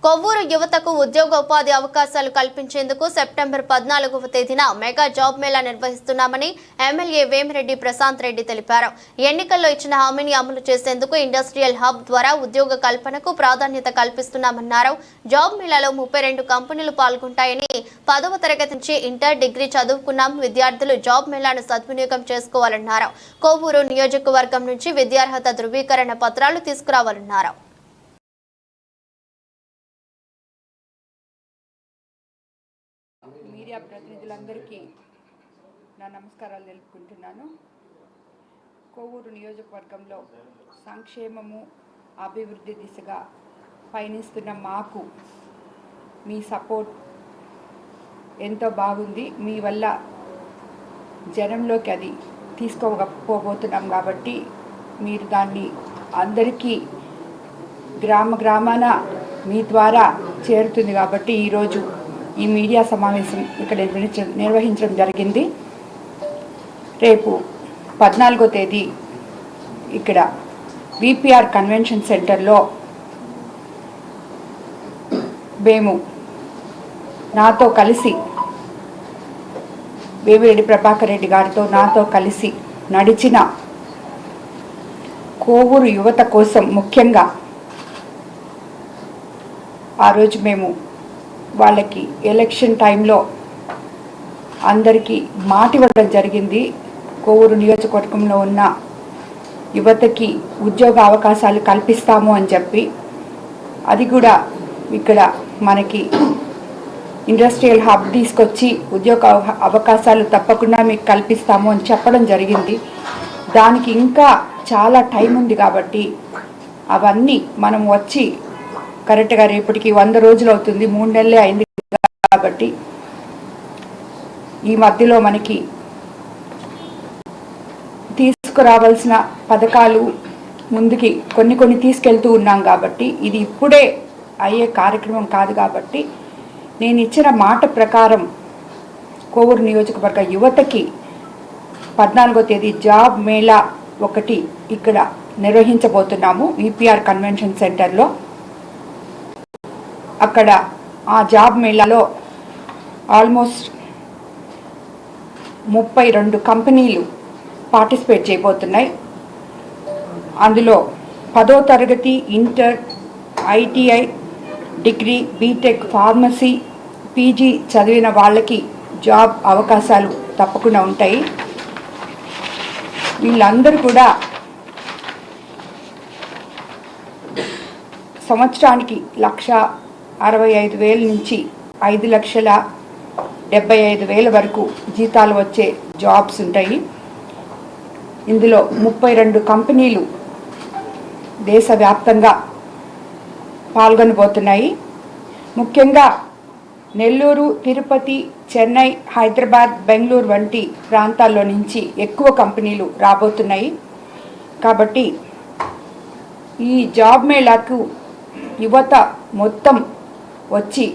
కొవ్వూరు యువతకు ఉద్యోగ ఉపాధి అవకాశాలు కల్పించేందుకు సెప్టెంబర్ 14వ తేదీన మెగా జాబ్ మేళా నిర్వహిస్తున్నామని ఎమ్మెల్యే వేమిరెడ్డి ప్రశాంత్ రెడ్డి తెలిపారు. ఎన్నికల్లో ఇచ్చిన హామీని అమలు చేసేందుకు ఇండస్ట్రియల్ హబ్ ద్వారా ఉద్యోగ కల్పనకు ప్రాధాన్యత కల్పిస్తున్నామన్నారు. జాబ్ మేళాలో 32 కంపెనీలు పాల్గొంటాయని 10వ తరగతి నుంచి ఇంటర్, డిగ్రీ చదువుకున్న విద్యార్థులు జాబ్ మేళాను సద్వినియోగం చేసుకోవాలన్నారు. కొవ్వూరు నియోజకవర్గం నుంచి విద్యార్హత ధృవీకరణ పత్రాలు తీసుకురావాలన్నారు. మీడియా ప్రతినిధులందరికీ నా నమస్కారాలు తెలుపుకుంటున్నాను. కొవ్వూరు నియోజకవర్గంలో సంక్షేమము అభివృద్ధి దిశగా పయనిస్తున్న మాకు మీ సపోర్ట్ ఎంతో బాగుంది. మీ వల్ల జనంలోకి అది తీసుకోకపోతున్నాం కాబట్టి మీరు దాన్ని అందరికీ గ్రామాన మీ ద్వారా చేరుతుంది కాబట్టి ఈరోజు ఈ మీడియా సమావేశం ఇక్కడ నిర్వహించడం జరిగింది. రేపు 14వ తేదీ ఇక్కడ విపిఆర్ కన్వెన్షన్ సెంటర్లో మేము నాతో కలిసి వేమిరెడ్డి ప్రభాకర్ రెడ్డి గారితో నాతో కలిసి నడిచిన కొవ్వూరు యువత కోసం ముఖ్యంగా ఆ రోజు మేము వాళ్ళకి ఎలక్షన్ టైంలో అందరికీ మాట ఇవ్వడం జరిగింది. కొవ్వూరు నియోజకవర్గంలో ఉన్న యువతకి ఉద్యోగ అవకాశాలు కల్పిస్తాము అని చెప్పి, అది కూడా ఇక్కడ మనకి ఇండస్ట్రియల్ హబ్ తీసుకొచ్చి ఉద్యోగ అవకాశాలు తప్పకుండా మీకు కల్పిస్తాము అని చెప్పడం జరిగింది. దానికి ఇంకా చాలా టైం ఉంది కాబట్టి అవన్నీ మనం వచ్చి కరెక్ట్గా రేపటికి 100 రోజులు అవుతుంది, 3 నెలలే అయింది కాబట్టి ఈ మధ్యలో మనకి తీసుకురావాల్సిన పథకాలు ముందుకి కొన్ని తీసుకెళ్తూ ఉన్నాం కాబట్టి ఇది ఇప్పుడే అయ్యే కార్యక్రమం కాదు. కాబట్టి నేను ఇచ్చిన మాట ప్రకారం కొవ్వూరు నియోజకవర్గ యువతకి 14వ తేదీ జాబ్ మేళా ఒకటి ఇక్కడ నిర్వహించబోతున్నాము విపిఆర్ కన్వెన్షన్ సెంటర్లో. అక్కడ ఆ జాబ్ మేళాలో ఆల్మోస్ట్ 32 కంపెనీలు పార్టిసిపేట్ చేయబోతున్నాయి. అందులో 10వ తరగతి, inter, ITI, degree, BTech, pharmacy, PG చదివిన వాళ్ళకి జాబ్ అవకాశాలు తప్పకుండా ఉంటాయి. వీళ్ళందరూ కూడా సంవత్సరానికి 1,65,000 నుంచి 5,75,000 వరకు జీతాలు వచ్చే జాబ్స్ ఉంటాయి. ఇందులో 32 కంపెనీలు దేశవ్యాప్తంగా పాల్గొనబోతున్నాయి. ముఖ్యంగా నెల్లూరు, తిరుపతి, చెన్నై, హైదరాబాద్, బెంగళూరు వంటి ప్రాంతాల్లో నుంచి ఎక్కువ కంపెనీలు రాబోతున్నాయి. కాబట్టి ఈ జాబ్ మేళాకు యువత మొత్తం వచ్చి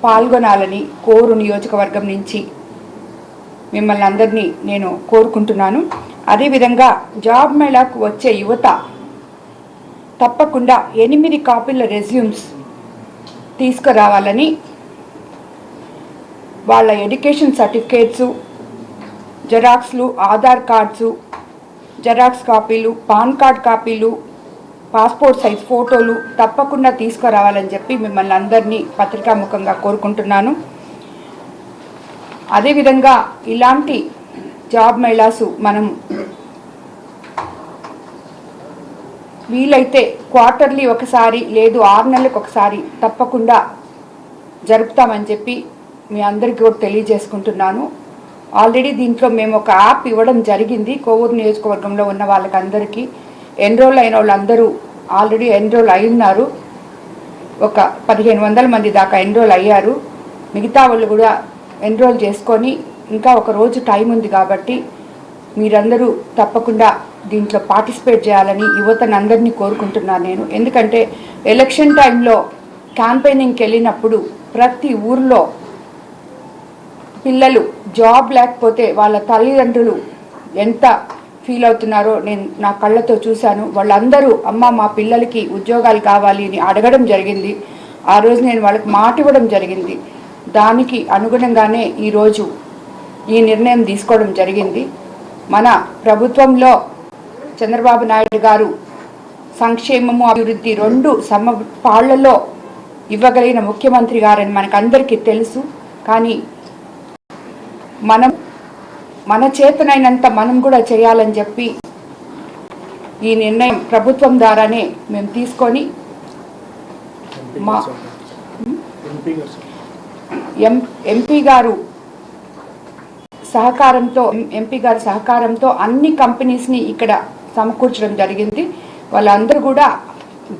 పాల్గొనాలని కొవ్వూరు నియోజకవర్గం నుంచి మిమ్మల్ని అందరినీ నేను కోరుకుంటున్నాను. అదేవిధంగా జాబ్ మేళాకు వచ్చే యువత తప్పకుండా 8 కాపీల రెజ్యూమ్స్ తీసుకురావాలని, వాళ్ళ ఎడ్యుకేషన్ సర్టిఫికేట్సు, జెరాక్స్లు, ఆధార్ కార్డ్సు, జెరాక్స్ కాపీలు, పాన్ కార్డ్ కాపీలు, పాస్పోర్ట్ సైజ్ ఫోటోలు తప్పకుండా తీసుకురావాలని చెప్పి మిమ్మల్ని అందరినీ పత్రికాముఖంగా కోరుకుంటున్నాను. అదేవిధంగా ఇలాంటి జాబ్ మేళాసు మనం వీలైతే క్వార్టర్లీ ఒకసారి లేదు 6 నెలలకు ఒకసారి తప్పకుండా జరుపుతామని చెప్పి మీ అందరికీ కూడా తెలియజేసుకుంటున్నాను. ఆల్రెడీ దీంట్లో మేము ఒక యాప్ ఇవ్వడం జరిగింది. కొవ్వూరు నియోజకవర్గంలో ఉన్న వాళ్ళకందరికీ ఎన్రోల్ అయిన వాళ్ళందరూ ఆల్రెడీ ఎన్రోల్ అయి ఉన్నారు. ఒక 1500 మంది దాకా ఎన్రోల్ అయ్యారు. మిగతా వాళ్ళు కూడా ఎన్రోల్ చేసుకొని ఇంకా ఒక రోజు టైం ఉంది కాబట్టి మీరందరూ తప్పకుండా దీంట్లో పార్టిసిపేట్ చేయాలని యువతను అందరినీ కోరుకుంటున్నాను నేను. ఎందుకంటే ఎలక్షన్ టైంలో క్యాంపెయినింగ్కి వెళ్ళినప్పుడు ప్రతి ఊర్లో పిల్లలు జాబ్ లేకపోతే వాళ్ళ తల్లిదండ్రులు ఎంత ఫీల్ అవుతున్నారో నేను నా కళ్ళతో చూశాను. వాళ్ళందరూ అమ్మ మా పిల్లలకి ఉద్యోగాలు కావాలి అని అడగడం జరిగింది. ఆ రోజు నేను వాళ్ళకి మాట ఇవ్వడం జరిగింది. దానికి అనుగుణంగానే ఈరోజు ఈ నిర్ణయం తీసుకోవడం జరిగింది. మన ప్రభుత్వంలో చంద్రబాబు నాయుడు గారు సంక్షేమము అభివృద్ధి రెండు సమపాళ్లలో ఇవ్వగలిగిన ముఖ్యమంత్రి గారని మనకందరికీ తెలుసు. కానీ మన చేతనైనంత మనం కూడా చేయాలని చెప్పి ఈ నిర్ణయం ప్రభుత్వం ద్వారానే మేము తీసుకొని మా ఎంపీ గారు సహకారంతో అన్ని కంపెనీస్ని ఇక్కడ సమకూర్చడం జరిగింది. వాళ్ళందరూ కూడా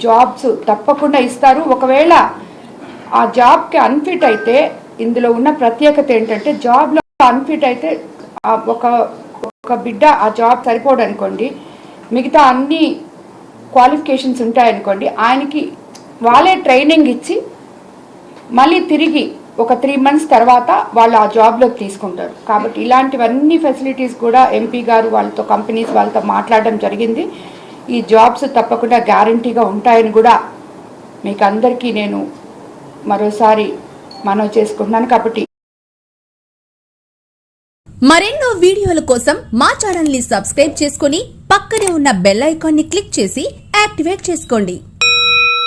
జాబ్స్ తప్పకుండా ఇస్తారు. ఒకవేళ ఆ జాబ్కి అన్ఫిట్ అయితే, ఇందులో ఉన్న ప్రత్యేకత ఏంటంటే జాబ్లో అన్ఫిట్ అయితే ఒక బిడ్డ ఆ జాబ్ సరిపోడు అనుకోండి, మిగతా అన్ని క్వాలిఫికేషన్స్ ఉంటాయనుకోండి, ఆయనకి వాళ్ళే ట్రైనింగ్ ఇచ్చి మళ్ళీ తిరిగి ఒక 3 months తర్వాత వాళ్ళు ఆ జాబ్లోకి తీసుకుంటారు. కాబట్టి ఇలాంటివన్నీ ఫెసిలిటీస్ కూడా ఎంపీ గారు వాళ్ళతో కంపెనీస్ వాళ్ళతో మాట్లాడడం జరిగింది. ఈ జాబ్స్ తప్పకుండా గ్యారంటీగా ఉంటాయని కూడా మీకు అందరికీ నేను మరోసారి మనవి చేసుకుంటున్నాను. కాబట్టి మరెన్నో వీడియోల కోసం మా ఛానల్ ని సబ్స్క్రైబ్ చేసుకుని పక్కనే ఉన్న బెల్ ఐకాన్ ని క్లిక్ చేసి యాక్టివేట్ చేసుకోండి.